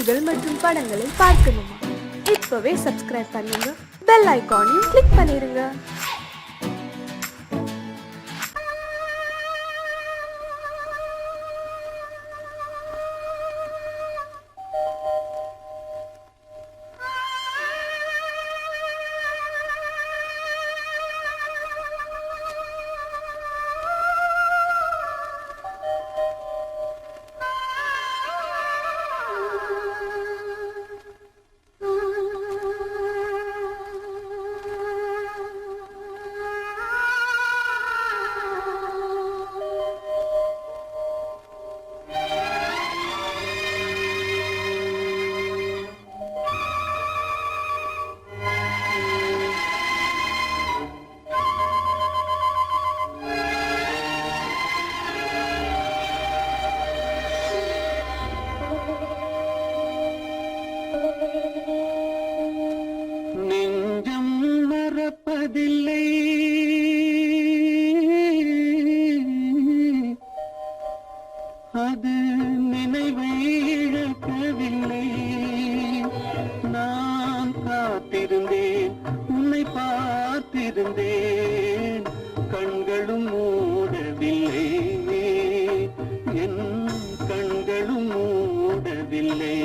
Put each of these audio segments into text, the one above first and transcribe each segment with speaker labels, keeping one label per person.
Speaker 1: பாடல்கள் மற்றும் படங்களை பார்க்கணுமா? இப்பவே சப்ஸ்கிரைப் பண்ணுங்க, பெல் ஐகானையும் கிளிக் பண்ணிருங்க.
Speaker 2: நெஞ்சம் மறப்பதில்லை, அது நினைவை இழக்கவில்லை. நான் காத்திருந்தேன், உன்னை பார்த்திருந்தேன், கண்களும் மூடவில்லை, என் கண்களும் மூடவில்லை.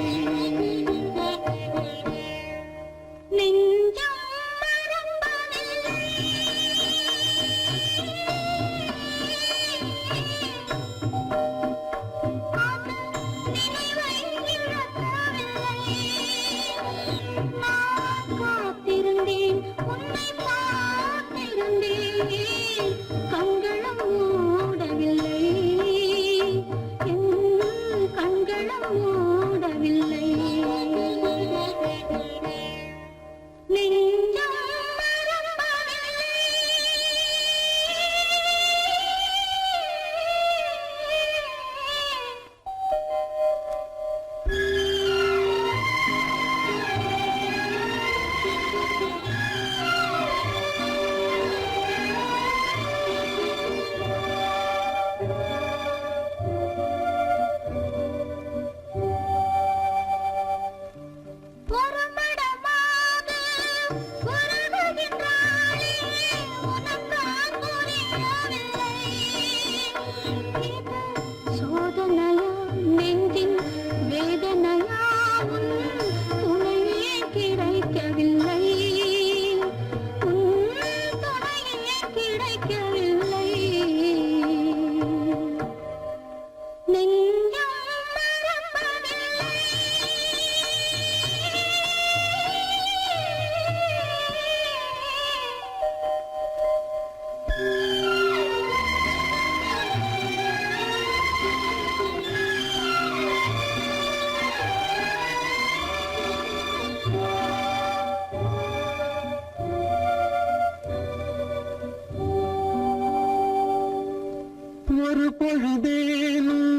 Speaker 2: ஒரு பொழுதேனும்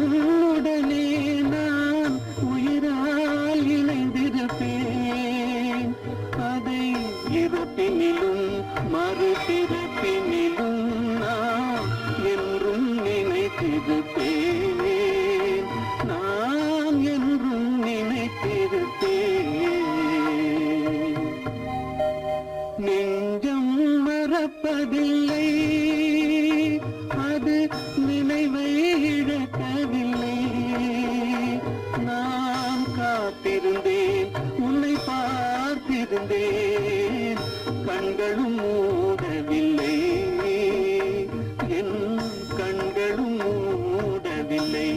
Speaker 2: உன்னுடனே நான் உயிரால் இணைந்திருப்பேன். அதை இருப்பினிலும் மறுபிறப்பினிலும் நான் என்றும் நினைத்திருப்பேன், நான் என்றும் நினைத்திருப்பேன். நெஞ்சம் மறப்பதில்லை, அது நினைவை இழக்கவில்லை. நான் காத்திருந்தேன், உன்னை பார்த்திருந்தேன், கண்களும் மூடவில்லை, என் கண்களும் மூடவில்லை.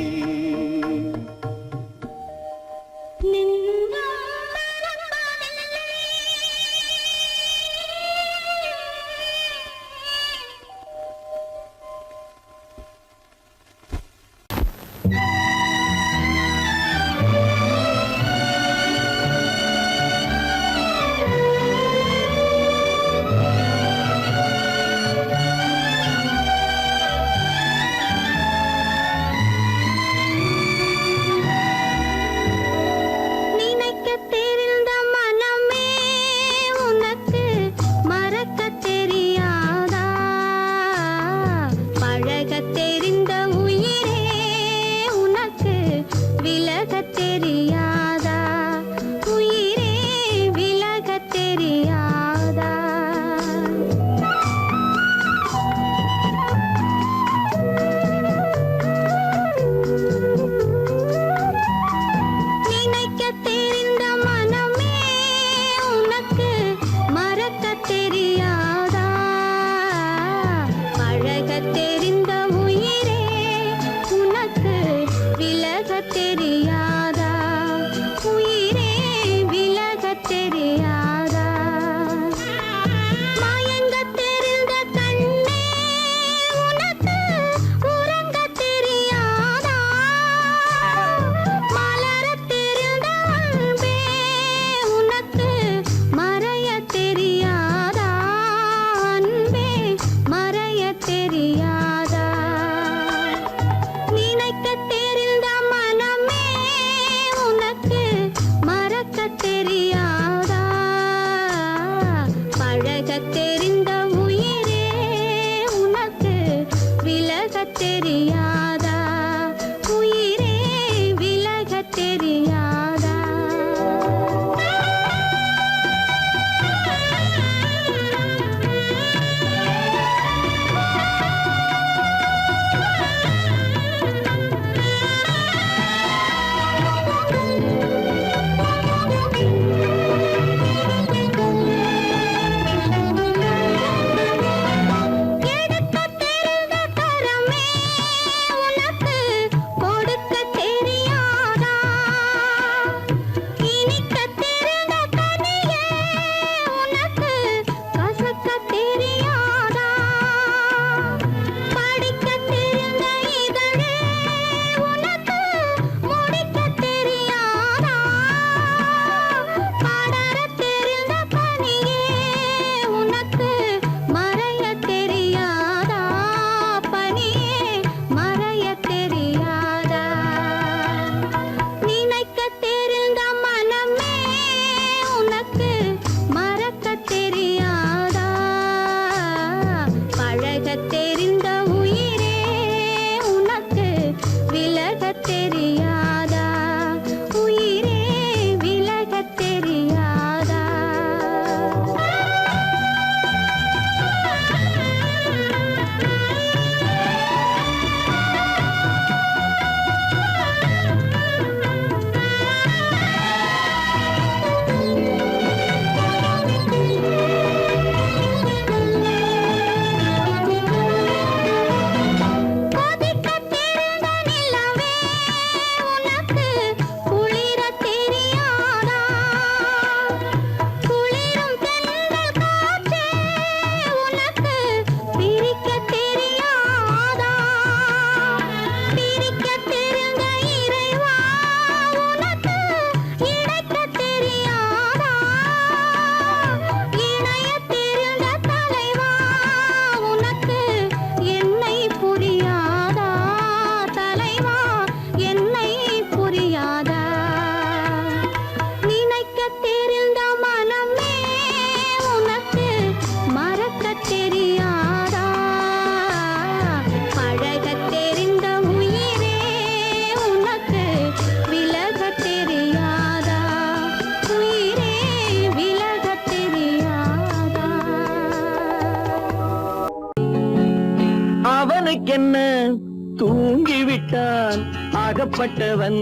Speaker 3: தூங்கிவிட்டான் அகப்பட்டவன்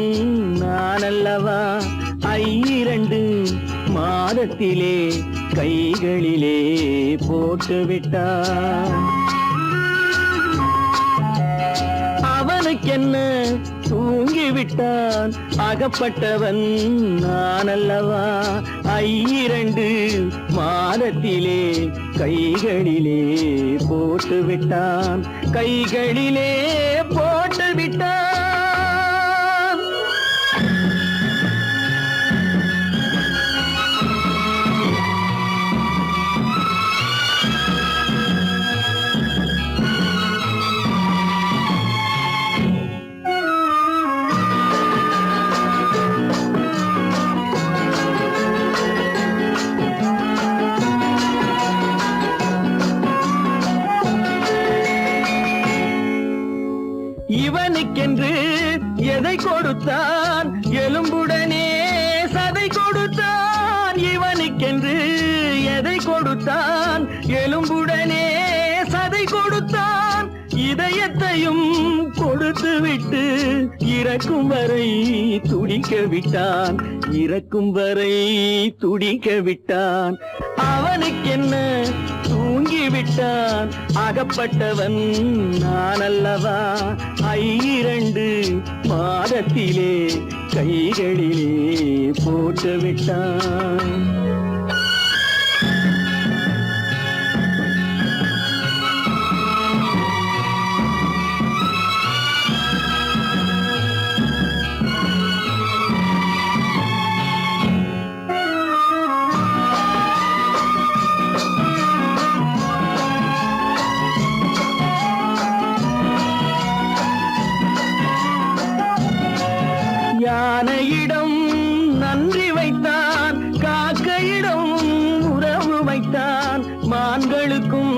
Speaker 3: நான் அல்லவா 2 மாதத்திலே கைகளிலே போட்டுவிட்டான் அவனுக்கென்ன தூங்கிவிட்டான் அகப்பட்டவன் நான் அல்லவா 2 மாதத்திலே கைகளிலே போட்டுவிட்டான் கைகளிலே போட்டுவிட்டான் இவனுக்கென்று எதை கொடுத்தான் எலும்புடனே சதை கொடுத்தான் இவனுக்கென்று எதை கொடுத்தான் எலும்புடனே சதை கொடுத்தான் இதயத்தையும் கொடுத்து விட்டு இறக்கும் வரை துடிக்க விட்டான் இறக்கும் வரை துடிக்க விட்டான் அவனுக்கென்ன தூங்கிவிட்டான் அகப்பட்டவன் நான் அல்லவா 2 மாதத்திலே கைகளிலே போட்டுவிட்டான் யானையிடம் நன்றி வைத்தான் காக்கையிடம் உறவு வைத்தான் மான்களுக்கும்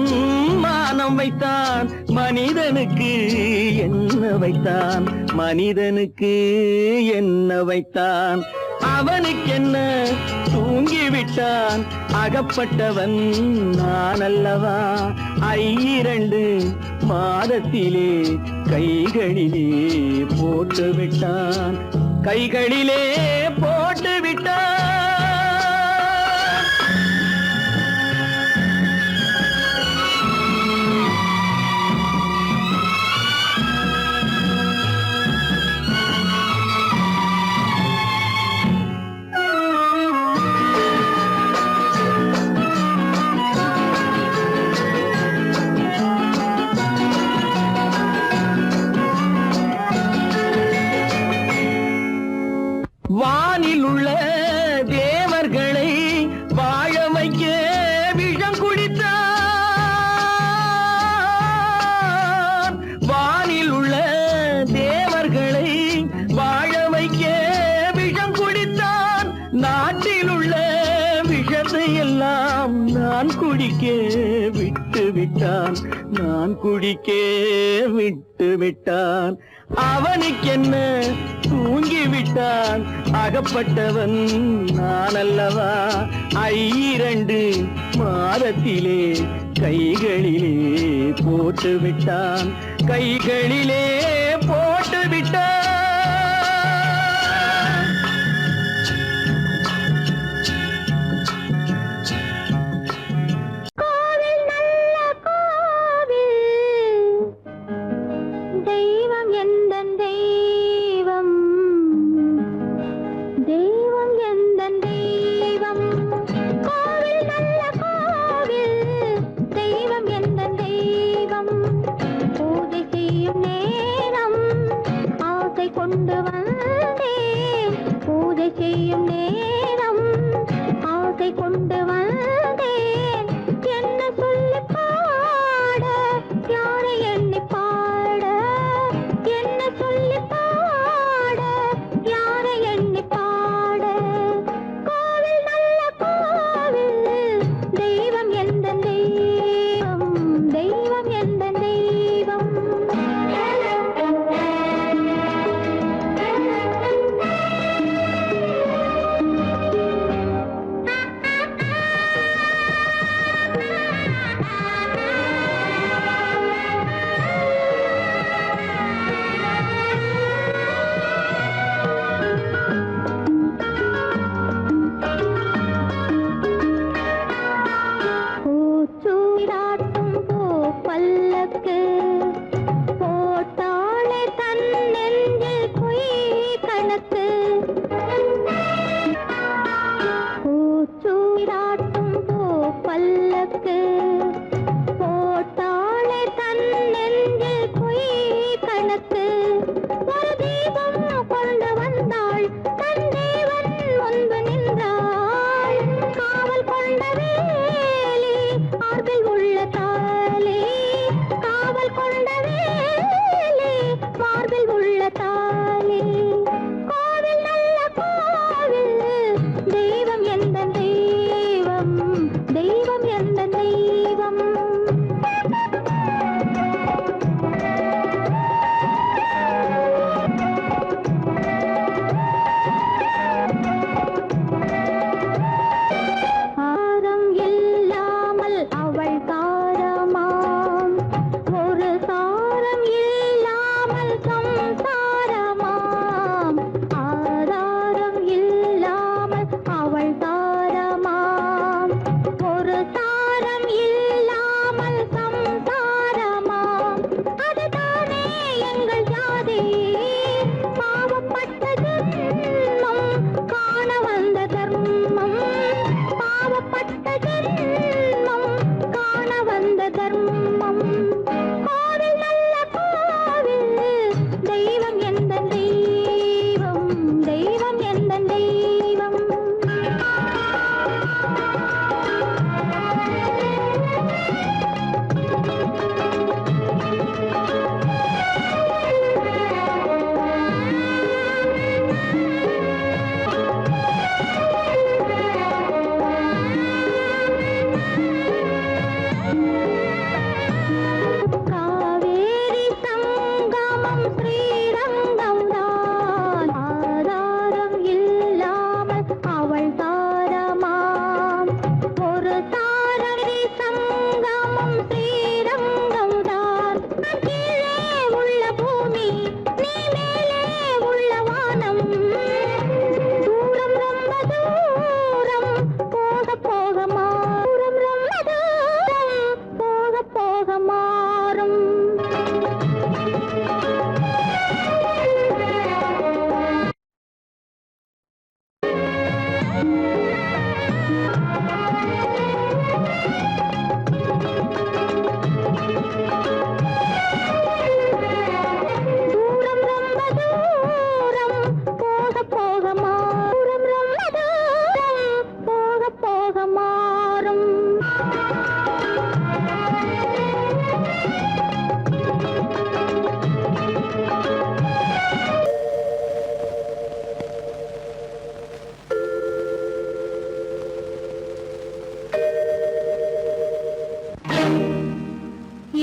Speaker 3: மானம் வைத்தான் மனிதனுக்கு என்ன வைத்தான் மனிதனுக்கு என்ன வைத்தான் அவனுக்கென்ன தூங்கிவிட்டான் அகப்பட்டவன் நான் அல்லவா 2 மாதத்திலே கைகளிலே போட்டுவிட்டான் கைகளிலே போட்டுவிட்டான் வானில் உள்ள தேவர்களை வாழ வைக்க விஷம் குடித்தான் வானில் உள்ள தேவர்களை வாழ வைக்க விஷம் குடித்தான் நாட்டில் உள்ள விஷத்தை எல்லாம் நான் குடிக்க விட்டு விட்டான் நான் குடிக்க விட்டு விட்டான் அவனுக்கென்ன தூங்கிவிட்டான் அகப்பட்டவன் நான் அல்லவா 2 மாதத்திலே கைகளிலே போட்டுவிட்டான் கைகளிலே போட்டுவிட்டான்
Speaker 4: பூஜை செய்யும் நேரம் ஆசை கொண்டு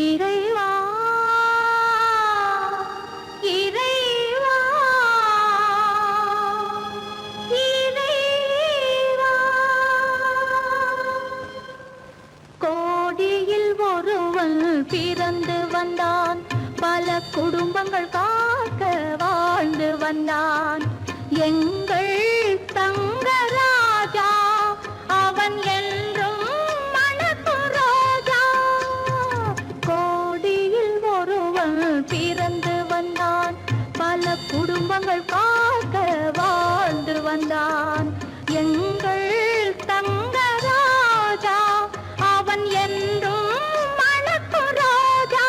Speaker 4: இறைவா இறைவா இறைவா கோடியில் ஒருவன் பிறந்து வந்தான் பல குடும்பங்கள் காக்க வாழ்ந்து வந்தான் எங்கள் தங்கராஜா அவன் என்றும் மணக்கும் ரோஜா கோடியில் ஒருவன் பிறந்து வந்தான் பல குடும்பங்கள் காக்க வாழ்ந்து வந்தான் எங்கள் தங்கராஜா அவன் என்றும் மணக்கும் ரோஜா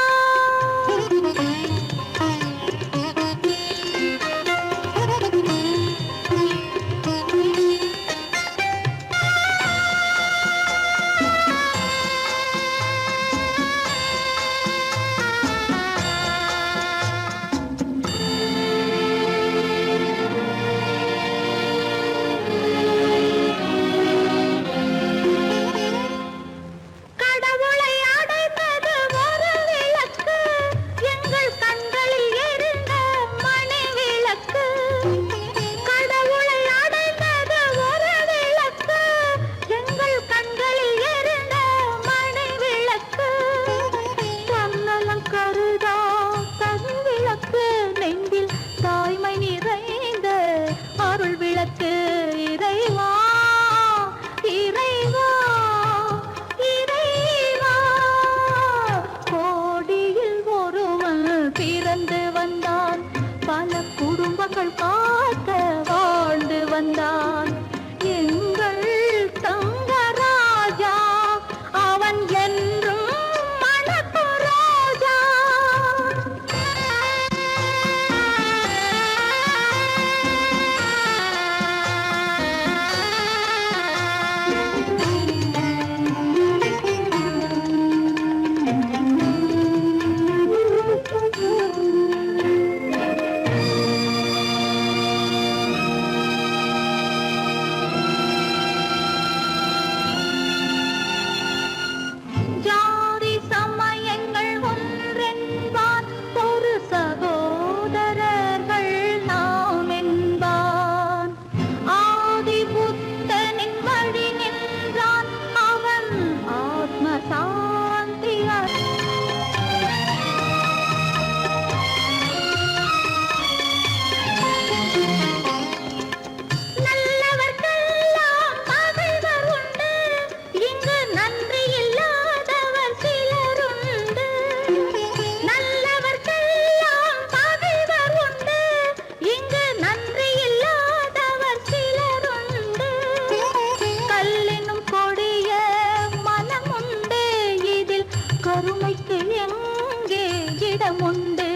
Speaker 4: கடவுளை அடைந்தது ஒரு விளக்கு எங்கள் கண்களில் எரிந்த மணி விளக்கு கடவுளை அடைந்தது ஒரு விளக்கு எங்கள் கண்களில் எரிந்த மணி விளக்கு தன்னலம் கருதா தன் விளக்கு நெஞ்சில் தாய்மை நிறைந்த அருள் விளக்கு இறைவா இறைவா இறைவா கோடியில் ஒருவன் பிறந்து வந்தான் பல குடும்பங்கள் காக்க வாழ்ந்து வந்தான் எங்கள் தங்கராஜா அவன் என்றும் மணக்கும் ரோஜா ஜாதி சமயங்கள் ஒன்றென்பார் ஒரு சகோதரர்கள் நாம் என்பான் ஆதி புத்தனின் வழி நின்றான் அவன் ஆத்ம சாந்தி நல்லவர்க்கெல்லாம் பகைவர் உண்டு இங்கு நன்றி இல்லாதவர் சிலருண்டு நல்லவர்க்கெல்லாம் பகைவர் உண்டு இங்கு நன்றி இல்லாதவர் சிலருண்டு கல்லினும் கொடிய மனம் உண்டு இதில் கருமைக்கு எங்கே இடமுண்டு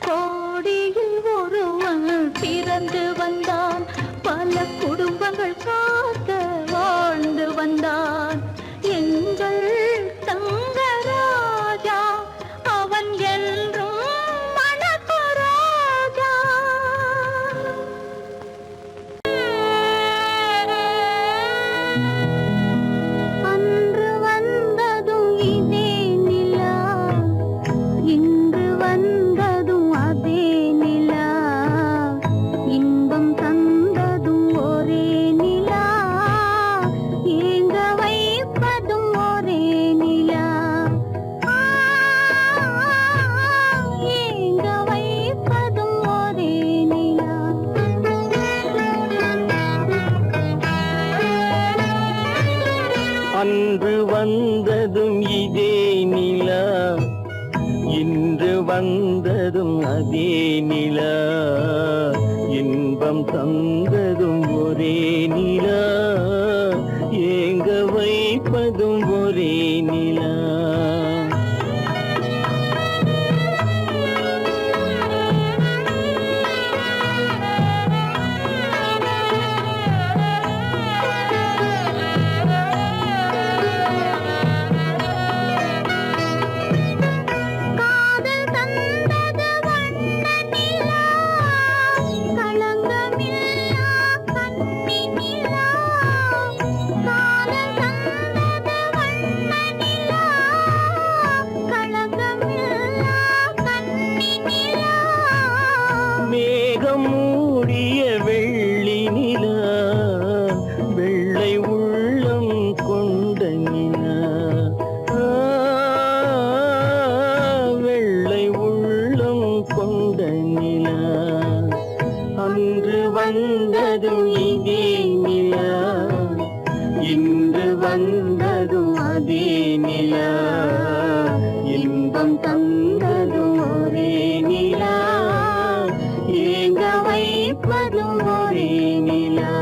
Speaker 4: கோடியில் ஒருவன் பிறந்து வந்தான் பல குடும்பங்கள் காக்க வாழ்ந்து வந்தான் எங்கள் தங்கராஜா அவன் என்றும் மணக்கும் ரோஜா அன்று வந்ததும் இதே நிலா இன்று வந்ததும் அதே நிலா இன்பம் தந்ததும் ஒரே நிலா ஏங்க வைப்பதும் ஒரே நிலா ஏங்க வைப்பதும் ஒரே நிலா
Speaker 3: அன்று வந்ததும் இதே நிலா இன்று வந்ததும் அதே நிலா இன்பம் தந்ததும் ஒரே நிலா இதே நிலா இன்று வந்ததும் அதே நிலா இன்பம் தந்ததும் ஒரே நிலா ஏங்க வைப்பதும் ஒரே நிலா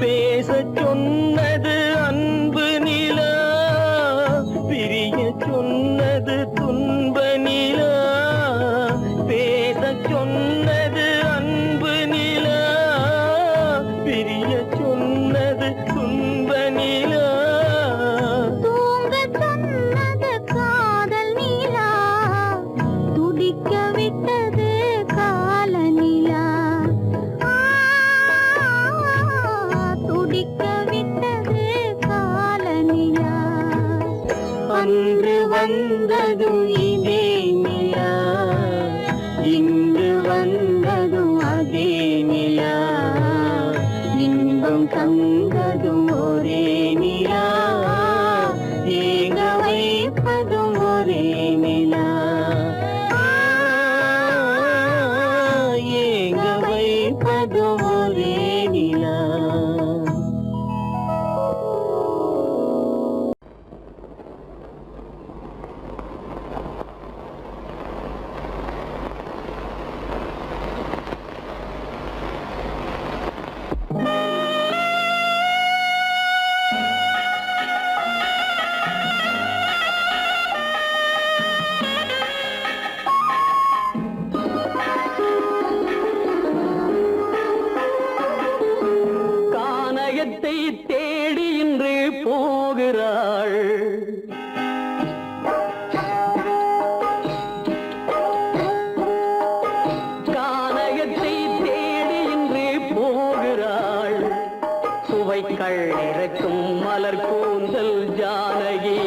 Speaker 3: பேசச் சொன்னது அன்பு நிலா பிரிய சொன்னது துன்ப நிலா பேசச் சொன்னது அன்பு நிலா பிரிய சொன்னது துன்ப நிலா
Speaker 4: தூங்கச் சொன்னது காதல் நிலா துடிக்க விட்டது கால நிலா துடிக்க விட்டது கால நிலா
Speaker 3: அன்று வந்ததும் இதே நிலா இன்று வந்ததும் அதே நிலா இன்பம் தந்ததும் ஒரே நிலா ஏங்க வைப்பதும் ஒரே நிலா ஏங்க வைப்பதும் ஒரே நிலா கானகத்தை தேடி இன்று போகிறாள் கானகத்தை தேடி இன்று போகிறாள் சுவைக்கள் இறக்கும் மலர் கூந்தல் ஜானகி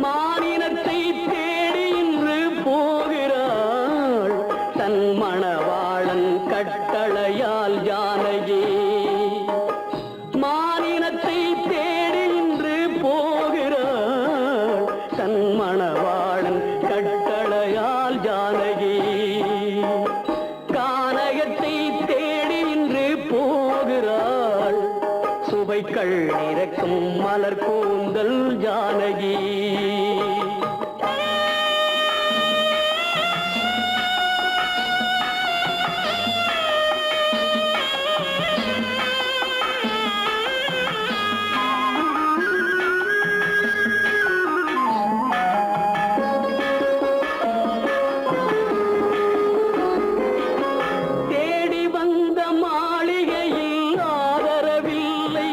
Speaker 3: மானினத்தை தேடி இன்று போகிறாள் தன் மணவாளன் கட்டளையால் ஜானகி மானினத்தை தேடி இன்று போகிறாள் தன் மணவாளன் கட்டளையால் ஜானகி கானகத்தை தேடி இன்று போகிறாள் சுவைக்கள் இறக்கும் மலர் கூந்தல் ஜானகி தேடி வந்த மாளிகையில் ஆதரவில்லை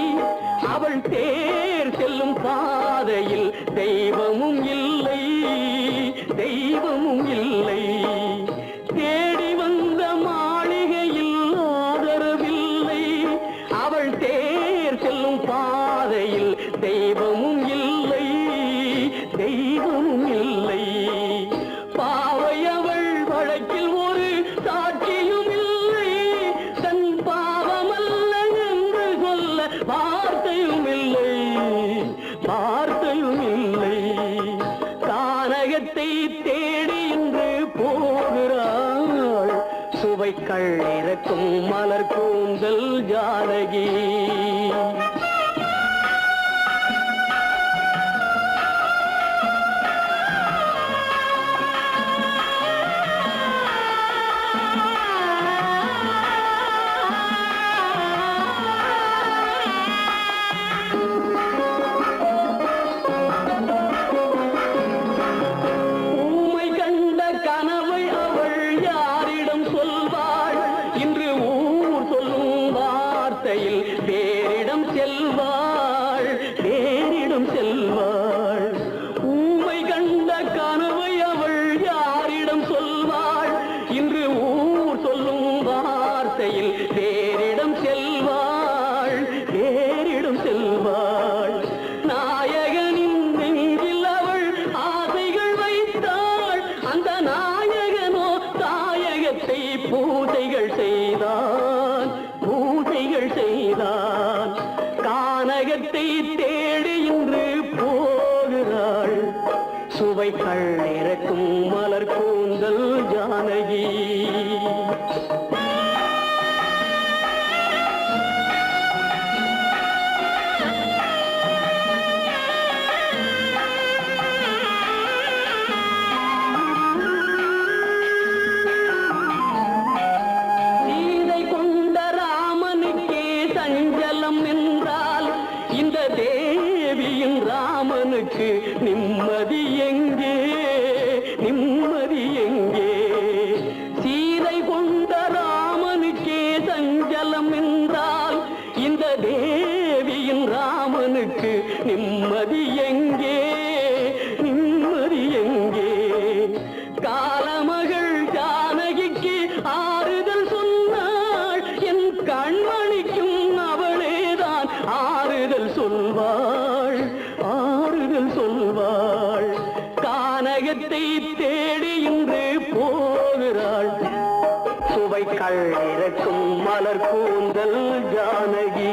Speaker 3: அவள் தேர் செல்லும் பாதையில் தெய்வமும் இல்லை தெய்வமும் இல்லை தேடி வந்த மாளிகையில் ஆதரவில்லை அவள் தேர் செல்லும் பாதையில் தெய்வமும் இல்லை தெய்வமும் இல்லை பாவை அவள் வழக்கில் ஒரு சாட்சியும் இல்லை தன் பாவமல்ல என்று சொல்ல வார்த்தையும் இல்லை வார்த்தையும் இல்லை கானகத்தை தேடி இன்று போகிறாள் சுவைக்கள் இறக்கும் மலர் கூந்தல் ஜானகி ஊமை கண்ட கனவை அவள் யாரிடம் சொல்வாள் இன்று ஊர் சொல்லும் வார்த்தையில் வேறிடம் செல்வாள் வேறிடம் செல்வாள் ஊமை கண்ட கனவை அவள் யாரிடம் சொல்வாள் இன்று ஊர் சொல்லும் வார்த்தையில் வேறிடம் செல்வாள் வேறிடம் செல்வாள் நாயகனின் நெஞ்சில் அவள் ஆசைகள் வைத்தாள் அந்த நாயகனோ தாயகத்தை பூஜைகள் செய்தாள் சுவைகள் இறக்கும் மலர் கூந்தல் ஜானகி. சீதை கொண்ட ராமனுக்கே சஞ்சலம் என்றால் இந்த தேவியின் ராமனுக்கு நிம்மதி எங்கே, நிம்மதி எங்கே? சீதை கொண்ட ராமனுக்கே சஞ்சலம் என்றால் இந்த தேவியின் ராமனுக்கு நிம்மதி எங்கே, நிம்மதி எங்கே? காலமகள் ஜானகிக்கு ஆறுதல் சொன்னாள், என் கண்மணிக்கும் அவளேதான் ஆறுதல் சொல்வாள், ஆறுதல் சொல்வாள். கானகத்தை தேடி இன்று போகிறாள், சுவைகள் இறக்கும் மலர் கூந்தல் ஜானகி.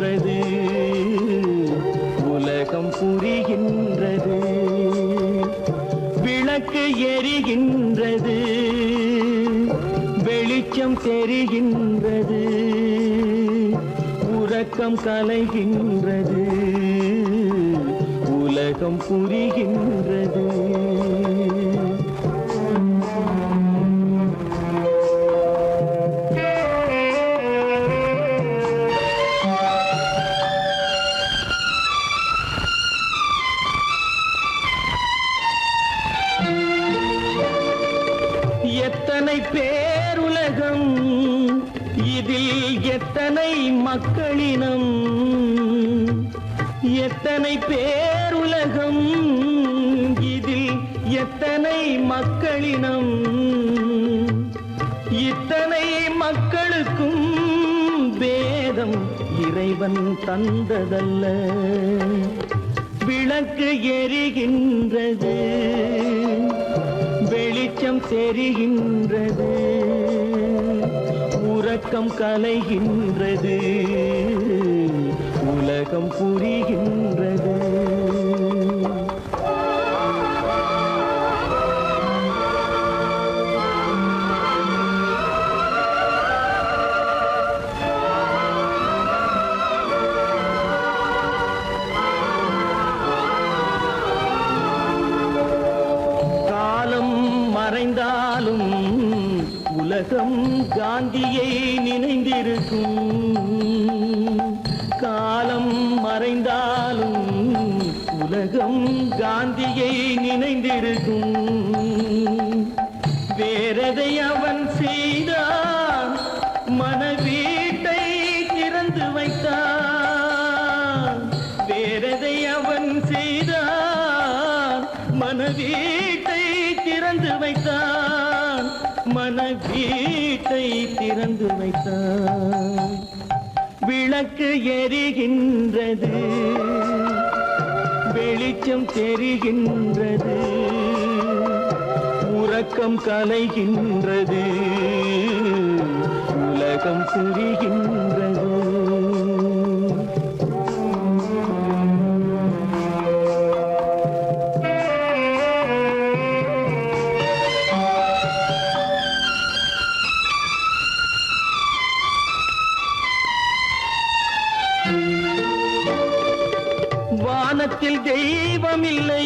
Speaker 3: கலைகின்றது, உலகம் புரிகின்றது. விளக்கு எரிகின்றது, வெளிச்சம் தெரிகின்றது, உறக்கம் கலைகின்றது, உலகம் புரிகின்றது. எத்தனை பேருலகம், இதில் எத்தனை மக்களினம், எத்தனை பேருலகம், இதில் எத்தனை மக்களினம், இத்தனை மக்களுக்கும் வேதம் இறைவன் தந்ததல்ல. விளக்கு எரிகின்றது, வெளிச்சம் தெரிகின்றது, உறக்கம் கலைகின்றது, உலகம் புரிகின்றது. மறைந்தாலும் உலகம் காந்தியை நினைந்திருக்கும். காலம் மறைந்தாலும் உலகம் காந்தியை நினைந்திருக்கும். வேறதை அவன் செய்தான், மனவீட்டை திறந்து வைத்தான். வேறதை அவன் செய்தான், மனவீட்டை திறந்து வைத்தான், மனவீட்டை திறந்து வைத்தான். விளக்கு எரிகின்றது, வெளிச்சம் தெரிகின்றது, உறக்கம் கலைகின்றது, உலகம் புரிகின்றது. வானத்தில் தெய்வமில்லை,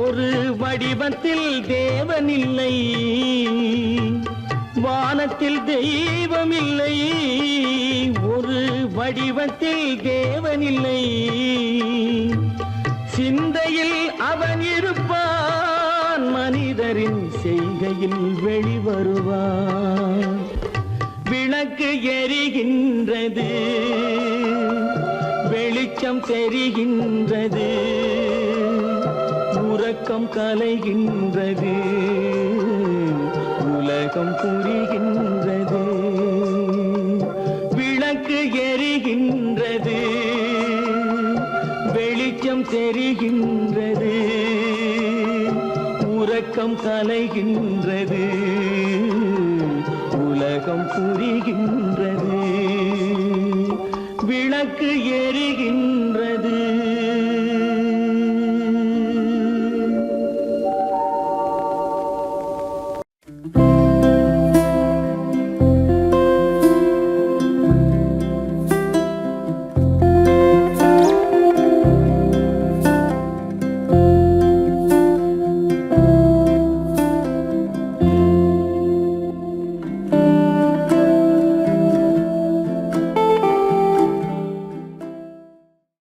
Speaker 3: ஒரு வடிவத்தில் தேவனில்லை. வானத்தில் தெய்வமில்லை, ஒரு வடிவத்தில் தேவனில்லை. சிந்தையில் அவன் இருப்பான், மனிதரின் செய்கையில் வெளிவருவான். விளக்கு எரிகின்றது, வெளிச்சம் தெரிகின்றது, உறக்கம் கலைகின்றது, உலகம் புரிகின்றது. விளக்கு எரிகின்றது, வெளிச்சம் தெரிகின்றது, உறக்கம் கலைகின்றது, உலகம் புரிகின்றது. விளக்கு எரிகின்றது.